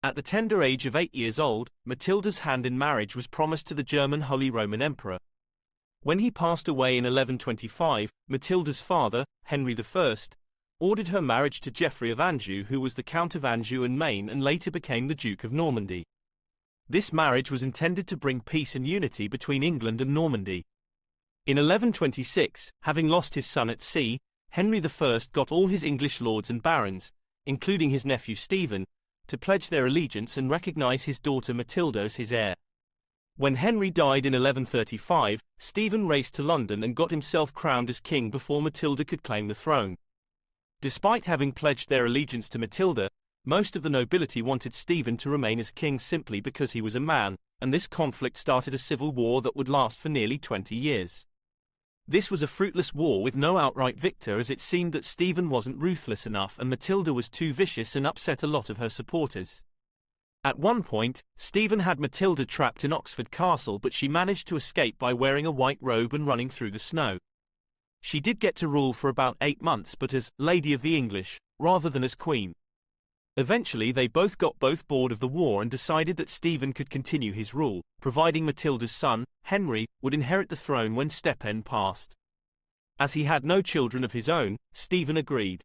At the tender age of 8 years old, Matilda's hand in marriage was promised to the German Holy Roman Emperor. When he passed away in 1125, Matilda's father, Henry I, ordered her marriage to Geoffrey of Anjou, who was the Count of Anjou and Maine and later became the Duke of Normandy. This marriage was intended to bring peace and unity between England and Normandy. In 1126, having lost his son at sea, Henry I got all his English lords and barons, including his nephew Stephen, to pledge their allegiance and recognize his daughter Matilda as his heir. When Henry died in 1135, Stephen raced to London and got himself crowned as king before Matilda could claim the throne. Despite having pledged their allegiance to Matilda, most of the nobility wanted Stephen to remain as king simply because he was a man, and this conflict started a civil war that would last for nearly 20 years. This was a fruitless war with no outright victor, as it seemed that Stephen wasn't ruthless enough and Matilda was too vicious and upset a lot of her supporters. At one point, Stephen had Matilda trapped in Oxford Castle, but she managed to escape by wearing a white robe and running through the snow. She did get to rule for about 8 months, but as Lady of the English, rather than as Queen. Eventually they both got bored of the war and decided that Stephen could continue his rule, providing Matilda's son, Henry, would inherit the throne when Stephen passed. As he had no children of his own, Stephen agreed.